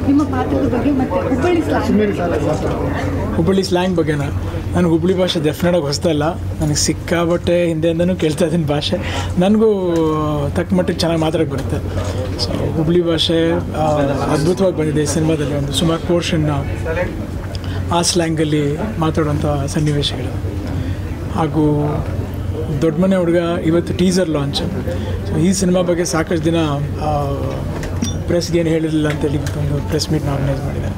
ನಿಮ್ಮ ಪಾತ್ರದ ಬಗ್ಗೆ ಮತ್ತು ಹುಬ್ಬಳ್ಳಿ ಸ್ಲ್ಯಾಂಗ್ ಬಗ್ಗೆನಾ? ನನಗೆ ಹುಬ್ಬಳ್ಳಿ ಭಾಷೆ ಡೆಫಿನೆಟಾಗಿ ಹೊಸದಲ್ಲ, ನನಗೆ ಸಿಕ್ಕಾಬಟ್ಟೆ ಹಿಂದೆಯಿಂದನೂ ಕೇಳ್ತಾ ಇದ್ದೀನಿ ಭಾಷೆ. ನನಗೂ ತಕ್ಕ ಮಟ್ಟಿಗೆ ಚೆನ್ನಾಗಿ ಮಾತಾಡೋಕ್ಕೆ ಬರುತ್ತೆ. ಸೊ ಹುಬ್ಬಳ್ಳಿ ಭಾಷೆ ಅದ್ಭುತವಾಗಿ ಬಂದಿದೆ ಈ ಸಿನಿಮಾದಲ್ಲಿ. ಒಂದು ಸುಮಾರು ಪೋರ್ಷನ್ ಆ ಸ್ಲ್ಯಾಂಗಲ್ಲಿ ಮಾತಾಡುವಂಥ ಸನ್ನಿವೇಶಗಳು. ಹಾಗೂ ದೊಡ್ಡ ಮನೆ ಹುಡುಗ ಇವತ್ತು ಟೀಸರ್ ಲಾಂಚ್. ಸೊ ಈ ಸಿನಿಮಾ ಬಗ್ಗೆ ಸಾಕಷ್ಟು ದಿನ ಪ್ರೆಸ್ಗೆ ಏನು ಹೇಳಿರಲಿಲ್ಲ ಅಂತೇಳಿ ಒಂದು ಪ್ರೆಸ್ ಮೀಟ್ನ ಆರ್ಗನೈಸ್ ಮಾಡಿದ್ದಾರೆ.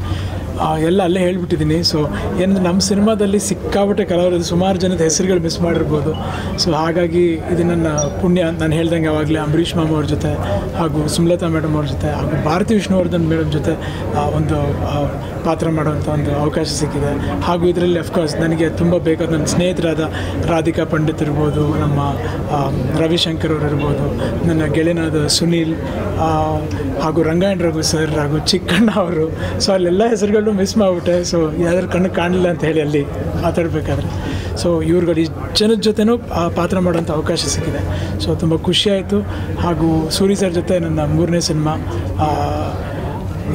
ಎಲ್ಲ ಅಲ್ಲೇ ಹೇಳ್ಬಿಟ್ಟಿದ್ದೀನಿ. ಸೊ ಏನಂದರೆ ನಮ್ಮ ಸಿನಿಮಾದಲ್ಲಿ ಸಿಕ್ಕಾಬಟ್ಟೆ ಕಲಾವಿದರು ಸುಮಾರು ಜನದ ಹೆಸರುಗಳು ಮಿಸ್ ಮಾಡಿರ್ಬೋದು. ಸೊ ಹಾಗಾಗಿ ಇದು ನನ್ನ ಪುಣ್ಯ. ನಾನು ಹೇಳ್ದಂಗೆ ಆವಾಗಲೇ ಅಂಬರೀಷ್ ಮಾಮ ಅವ್ರ ಜೊತೆ ಹಾಗೂ ಸುಮಲತಾ ಮೇಡಮ್ ಅವ್ರ ಜೊತೆ ಹಾಗೂ ಭಾರತಿ ವಿಷ್ಣುವರ್ಧನ್ ಮೇಡಮ್ ಜೊತೆ ಒಂದು ಪಾತ್ರ ಮಾಡುವಂಥ ಒಂದು ಅವಕಾಶ ಸಿಕ್ಕಿದೆ. ಹಾಗೂ ಇದರಲ್ಲಿ ಅಫ್ಕೋರ್ಸ್ ನನಗೆ ತುಂಬ ಬೇಕಾದ ನನ್ನ ಸ್ನೇಹಿತರಾದ ರಾಧಿಕಾ ಪಂಡಿತ್ ಇರ್ಬೋದು, ನಮ್ಮ ರವಿಶಂಕರ್ ಅವರು ಇರ್ಬೋದು, ನನ್ನ ಗೆಳೆಯನಾದ ಸುನೀಲ್ ಹಾಗೂ ರಂಗಾಯಣ ರಘು ಸರ್ ಹಾಗೂ ಚಿಕ್ಕಣ್ಣ ಅವರು. ಸೊ ಅಲ್ಲೆಲ್ಲ ಹೆಸರುಗಳು ಮಿಸ್ ಮಾಡಿಬಿಟ್ಟೆ. ಸೊ ಯಾವ್ದಾದ್ರು ಕಣ್ಣಿಗೆ ಕಾಣಲಿಲ್ಲ ಅಂತ ಹೇಳಿ ಅಲ್ಲಿ ಮಾತಾಡಬೇಕಾದ್ರೆ. ಸೊ ಇವ್ರುಗಳು ಈ ಜನದ ಜೊತೆನೂ ಪಾತ್ರ ಮಾಡೋಂಥ ಅವಕಾಶ ಸಿಕ್ಕಿದೆ. ಸೊ ತುಂಬ ಖುಷಿಯಾಯಿತು. ಹಾಗೂ ಸೂರಿ ಸರ್ ಜೊತೆ ನನ್ನ 3ನೇ ಸಿನಿಮಾ.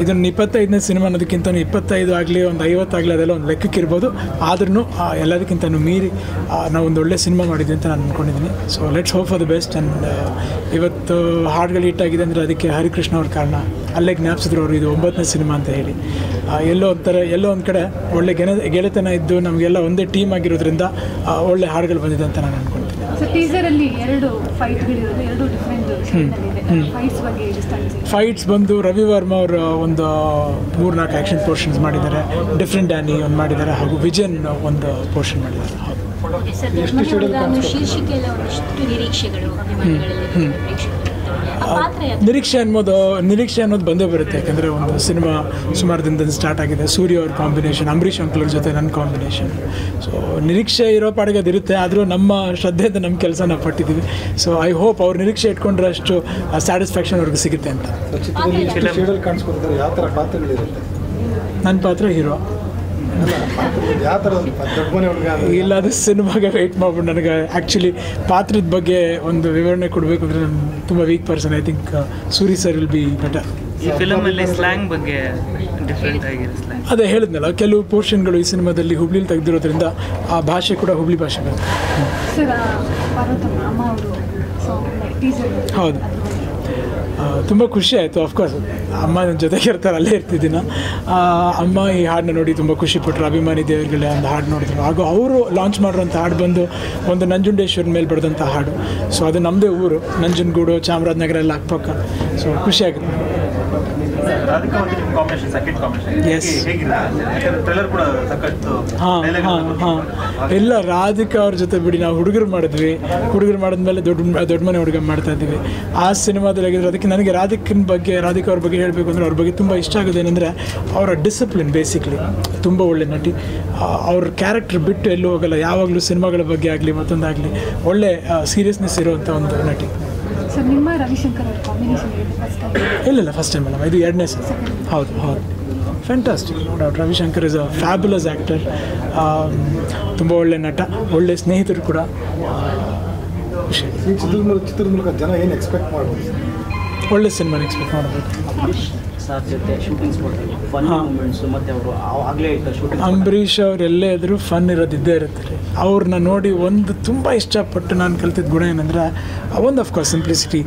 ಇದನ್ನು 25ನೇ ಸಿನಿಮಾ ಅನ್ನೋದಕ್ಕಿಂತ 25 ಆಗಲಿ ಒಂದು 50 ಆಗಲಿ ಅದೆಲ್ಲ ಒಂದು ಲೆಕ್ಕಕ್ಕಿರ್ಬೋದು. ಆದ್ರೂ ಎಲ್ಲದಕ್ಕಿಂತ ಮೀರಿ ನಾವು ಒಂದು ಒಳ್ಳೆ ಸಿನಿಮಾ ಮಾಡಿದ್ವಿ ಅಂತ ನಾನು ಅಂದ್ಕೊಂಡಿದ್ದೀನಿ. So let's hope for the best. And ಇವತ್ತು ಹಾಡುಗಳು ಹಿಟ್ಟಾಗಿದೆ ಅಂದರೆ ಅದಕ್ಕೆ ಹರಿಕೃಷ್ಣ ಅವ್ರ ಕಾರಣ. ಅಲ್ಲೇ ಜ್ಞಾಪಿಸಿದ್ರು ಅವರು ಇದು 9ನೇ ಸಿನಿಮಾ ಅಂತ ಹೇಳಿ. ಎಲ್ಲೋ ಒಂದು ಕಡೆ ಒಳ್ಳೆ ಗೆಳೆತನ ಇದ್ದು ನಮಗೆಲ್ಲ ಒಂದೇ ಟೀಮ್ ಆಗಿರೋದ್ರಿಂದ ಒಳ್ಳೆ ಹಾಡುಗಳು ಬಂದಿದೆ ಅಂತ ನಾನು ಅಂದ್ಕೊಳ್ತೀನಿ. ಟೀಸರಲ್ಲಿ 2 ಫೈಟ್ಗಳಿರೋದು, 2 ಡಿಫ್ರೆಂಟ್ ಫೈಟ್ಸ್ ಬಗ್ಗೆ ಫೈಟ್ಸ್ ಬಂದು ರವಿ ವರ್ಮ ಅವರು ಒಂದು 3-4 ಆ್ಯಕ್ಷನ್ ಪೋರ್ಷನ್ಸ್ ಮಾಡಿದ್ದಾರೆ. ಡಿಫ್ರೆಂಟ್ ಡ್ಯಾನಿ ಒಂದು ಮಾಡಿದ್ದಾರೆ ಹಾಗೂ ವಿಜಯನ್ ಒಂದು ಪೋರ್ಷನ್ ಮಾಡಿದ್ದಾರೆ. ನಿರೀಕ್ಷೆ ಅನ್ನೋದು ಬಂದೇ ಬರುತ್ತೆ. ಯಾಕೆಂದರೆ ಒಂದು ಸಿನಿಮಾ ಸುಮಾರು ದಿನದಿಂದ ಸ್ಟಾರ್ಟ್ ಆಗಿದೆ. ಸೂರ್ಯ ಅವ್ರ ಕಾಂಬಿನೇಷನ್, ಅಂಬರೀಷ್ ಅಂಕಲ್ ಜೊತೆ ನನ್ನ ಕಾಂಬಿನೇಷನ್. ಸೊ ನಿರೀಕ್ಷೆ ಇರೋ ಪಾಡಿಗೆ ಅದಿರುತ್ತೆ. ಆದರೂ ನಮ್ಮ ಶ್ರದ್ಧೆಯಿಂದ ನಮ್ಮ ಕೆಲಸ ನಾವು ಪಟ್ಟಿದ್ದೀವಿ. ಸೊ ಐ ಹೋಪ್ ಅವ್ರ ನಿರೀಕ್ಷೆ ಇಟ್ಕೊಂಡ್ರೆ ಅಷ್ಟು ಸ್ಯಾಟಿಸ್ಫ್ಯಾಕ್ಷನ್ ಅವ್ರಿಗೆ ಸಿಗುತ್ತೆ ಅಂತ. ನನ್ನ ಪಾತ್ರ ಹೀರೋ ಇಲ್ಲ, ಅದು ಸಿನಿಮಾಗೆ ವೆಯ್ಟ್ ಮಾಡ್ಬಿಟ್ಟು ನನಗೆ ಆ್ಯಕ್ಚುಲಿ ಪಾತ್ರದ ಬಗ್ಗೆ ಒಂದು ವಿವರಣೆ ಕೊಡಬೇಕು ಅಂದರೆ ನಾನು ತುಂಬ weak person. I think Suri sir will be better. ಈ ಫಿಲಮಲ್ಲಿ ಸ್ಲ್ಯಾಂಗ್ ಬಗ್ಗೆ ಡಿಫ್ರೆಂಟ್ ಆಗಿದೆ. ಅದೇ ಹೇಳಿದ್ನಲ್ಲ, ಕೆಲವು ಪೋರ್ಷನ್ಗಳು ಈ ಸಿನಿಮಾದಲ್ಲಿ ಹುಬ್ಳಿಲಿ ತೆಗೆದಿರೋದ್ರಿಂದ ಆ ಭಾಷೆ ಕೂಡ ಹುಬ್ಳಿ ಭಾಷೆ ಬರುತ್ತೆ. ಹೌದು, ತುಂಬ ಖುಷಿ ಆಯಿತು. ಅಫ್ಕೋರ್ಸ್ ಅಮ್ಮ ನನ್ನ ಜೊತೆಗೆ ಇರ್ತಾರೆ, ಅಲ್ಲೇ ಇರ್ತಿದ್ದೀನ. ಅಮ್ಮ ಈ ಹಾಡನ್ನ ನೋಡಿ ತುಂಬ ಖುಷಿಪಟ್ಟರು. ಅಭಿಮಾನಿ ದೇವರುಗಳೇ ಒಂದು ಹಾಡು ನೋಡಿದ್ರು. ಹಾಗೂ ಅವರು ಲಾಂಚ್ ಮಾಡಿರೋಂಥ ಹಾಡು ಬಂದು ಒಂದು ನಂಜುಂಡೇಶ್ವರ ಮೇಲೆ ಬರೆದಂಥ ಹಾಡು. ಸೊ ಅದು ನಮ್ಮದೇ ಊರು, ನಂಜನಗೂಡು, ಚಾಮರಾಜನಗರ ಎಲ್ಲ ಅಕ್ಕಪಕ್ಕ. ಸೊ ಖುಷಿಯಾಗುತ್ತೆ. ಎಲ್ಲ ರಾಧಿಕಾ ಅವ್ರ ಜೊತೆ ಬಿಡಿ, ನಾವು ಹುಡುಗರು ಮಾಡಿದ್ಮೇಲೆ ದೊಡ್ಡ ಮನೆ ಹುಡುಗ ಮಾಡ್ತಾ ಇದ್ದೀವಿ. ಆ ಸಿನಿಮಾದಲ್ಲಿ ಆಗಿದ್ರು. ಅದಕ್ಕೆ ನನಗೆ ರಾಧಿಕಾ ಅವ್ರ ಬಗ್ಗೆ ಹೇಳಬೇಕು ಅಂದರೆ ಅವ್ರ ಬಗ್ಗೆ ತುಂಬ ಇಷ್ಟ ಆಗೋದು ಏನಂದರೆ ಅವರ ಡಿಸಿಪ್ಲಿನ್. ಬೇಸಿಕ್ಲಿ ತುಂಬ ಒಳ್ಳೆ ನಟಿ. ಅವ್ರ ಕ್ಯಾರೆಕ್ಟರ್ ಬಿಟ್ಟು ಎಲ್ಲೂ ಹೋಗಲ್ಲ. ಯಾವಾಗಲೂ ಸಿನಿಮಾಗಳ ಬಗ್ಗೆ ಆಗಲಿ ಮತ್ತೊಂದಾಗಲಿ ಒಳ್ಳೆ ಸೀರಿಯಸ್ನೆಸ್ ಇರುವಂಥ ಒಂದು ನಟಿ. ನಿಮ್ಮ ರವಿಶಂಕರ್ ಅವ್ರ ಕಾಂಬಿನೇಷನ್ ಇಲ್ಲ, ಫಸ್ಟ್ ಟೈಮ್ ಅಲ್ಲ, ಇದು 2ನೇ ಸಲ. ಹೌದು, fantastic, no doubt. Ravishankar is a fabulous actor. ತುಂಬ ಒಳ್ಳೆ ನಟ, ಒಳ್ಳೆ ಸ್ನೇಹಿತರು ಕೂಡ. ಚಿತ್ರದ ಮೂಲಕ ಜನ ಏನು ಎಕ್ಸ್ಪೆಕ್ಟ್ ಮಾಡ್ಬೋದು? ಒಳ್ಳೆ ಸಿನಿಮಾನ ಎಕ್ಸ್ಪೆಕ್ಟ್ ಮಾಡಬೇಕು. ಅಂಬರೀಷ್ ಅವರೆಲ್ಲೇ ಇದ್ದರೂ ಫನ್ ಇರೋದಿದ್ದೇ ಇರುತ್ತೆ. ಅವ್ರನ್ನ ನೋಡಿ ಒಂದು ತುಂಬ ಇಷ್ಟಪಟ್ಟು ನಾನು ಕಲ್ತಿದ್ದ ಗುಣ ಏನಂದರೆ ಒಂದು ಅಫ್ಕೋರ್ಸ್ ಸಿಂಪ್ಲಿಸಿಟಿ,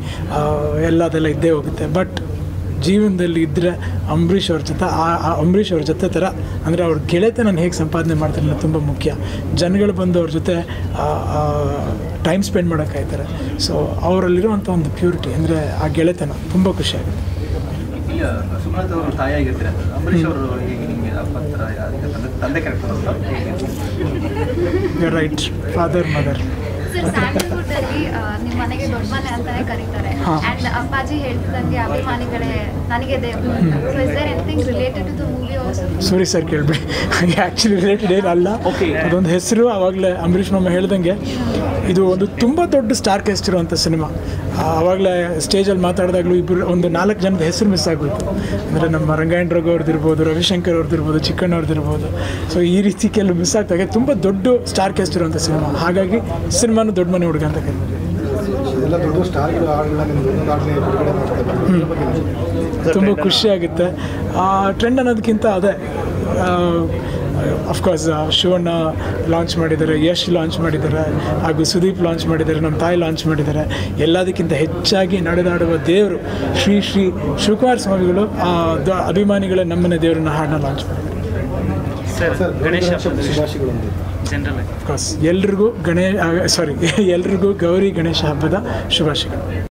ಎಲ್ಲದೆಲ್ಲ ಇದ್ದೇ ಹೋಗುತ್ತೆ. ಬಟ್ ಜೀವನದಲ್ಲಿ ಇದ್ದರೆ ಅಂಬರೀಷ್ ಅವ್ರ ಜೊತೆ ಥರ ಅಂದರೆ ಅವ್ರ ಗೆಳೆತ ನಾನು ಹೇಗೆ ಸಂಪಾದನೆ ಮಾಡ್ತಾರೆ ಅನ್ನೋದು ತುಂಬ ಮುಖ್ಯ. ಜನಗಳು ಬಂದು ಅವ್ರ ಜೊತೆ ಟೈಮ್ ಸ್ಪೆಂಡ್ ಮಾಡೋಕ್ಕಾಯ್ತಾರೆ. ಸೊ ಅವರಲ್ಲಿರುವಂಥ ಒಂದು ಪ್ಯೂರಿಟಿ ಅಂದರೆ ಆ ಗೆಳೆತನ ತುಂಬ ಖುಷಿಯಾಗುತ್ತೆ. ಸುಮಲತಾ ಅವರು ತಾಯಿಯಾಗಿರ್ತಾರೆ, ಅಂಬರೀಷ್ ಅವರು ತಂದೆ ಕ್ಯಾರೆಕ್ಟರ್ ರೈಟ್, ಫಾದರ್ ಮದರ್. ಸ್ಯಾಂಡಲ್ವುಡ್ಡಲ್ಲಿ ನಿಮ್ಮ ಮನೆಗೆ ದೊಡ್ಡ ಮನೆ ಅಂತಾನೆ ಕರೀತಾರೆ. ಅಂಡ್ ಅಪ್ಪಾಜಿ ಹೇಳ್ತಿದ್ದಂಗೆ ಅಭಿಮಾನಿಗಳೇ ನನಗೆ ದೇವರು. So is there anything related to the movie also? Sorry sir ಕೇಳಬೇಡಿ, ಆ್ಯಕ್ಚುಲಿ ರಿಲೇಟೆಡ್ ಏನಲ್ಲ. ಅದೊಂದು ಹೆಸರು ಆವಾಗಲೇ ಅಂಬರೀಷ್ ಮಾಮ ಹೇಳ್ದಂಗೆ ಇದು ಒಂದು ತುಂಬ ದೊಡ್ಡ ಸ್ಟಾರ್ ಕಾಸ್ಟ್ ಇರುವಂಥ ಸಿನಿಮಾ. ಆವಾಗಲೇ ಸ್ಟೇಜಲ್ಲಿ ಮಾತಾಡಿದಾಗಲೂ ಒಂದು 4 ಜನದ ಹೆಸರು ಮಿಸ್ ಆಗೋಯ್ತು. ಅಂದರೆ ನಮ್ಮ ರಂಗಾಯಣ ರಘು ಅವ್ರದ್ದಿರ್ಬೋದು, ರವಿಶಂಕರ್ ಅವ್ರದ್ದಿರ್ಬೋದು, ಚಿಕ್ಕಣ್ಣ ಅವ್ರದ್ದಿರ್ಬೋದು. ಸೊ ಈ ರೀತಿ ಕೆಲವು ಮಿಸ್ ಆಗ್ತಾಗ ತುಂಬ ದೊಡ್ಡ ಸ್ಟಾರ್ ಕಾಸ್ಟ್ ಇರುವಂಥ ಸಿನಿಮಾ. ಹಾಗಾಗಿ ಸಿನಿಮಾನು ದೊಡ್ಡ ಮನೆ ಹುಡುಗ ಅಂತ ಕರೀತಾರೆ. ತುಂಬ ಖುಷಿಯಾಗುತ್ತೆ. ಟ್ರೆಂಡ್ ಅನ್ನೋದಕ್ಕಿಂತ ಅದೇ ಅಫ್ಕೋರ್ಸ್ ಶಿವಣ್ಣ ಲಾಂಚ್ ಮಾಡಿದ್ದಾರೆ, ಯಶ್ ಲಾಂಚ್ ಮಾಡಿದ್ದಾರೆ, ಹಾಗೂ ಸುದೀಪ್ ಲಾಂಚ್ ಮಾಡಿದ್ದಾರೆ, ನಮ್ಮ ತಾಯಿ ಲಾಂಚ್ ಮಾಡಿದ್ದಾರೆ. ಎಲ್ಲದಕ್ಕಿಂತ ಹೆಚ್ಚಾಗಿ ನಡೆದಾಡುವ ದೇವರು ಶ್ರೀ ಶಿವಕುಮಾರ ಸ್ವಾಮಿಗಳು ಅಭಿಮಾನಿಗಳ ನಮ್ಮನೆ ದೇವರನ್ನ ಹಾಡನ್ನ ಲಾಂಚ್ ಮಾಡಿದ್ದಾರೆ. ಸರ್ ಗಣೇಶ ಶುಭಾಶಯಗಳು ಜನರಲ್ ಅಫ್ಕೋರ್ಸ್ ಎಲ್ರಿಗೂ ಗೌರಿ ಗಣೇಶ ಹಬ್ಬದ ಶುಭಾಶಯಗಳು.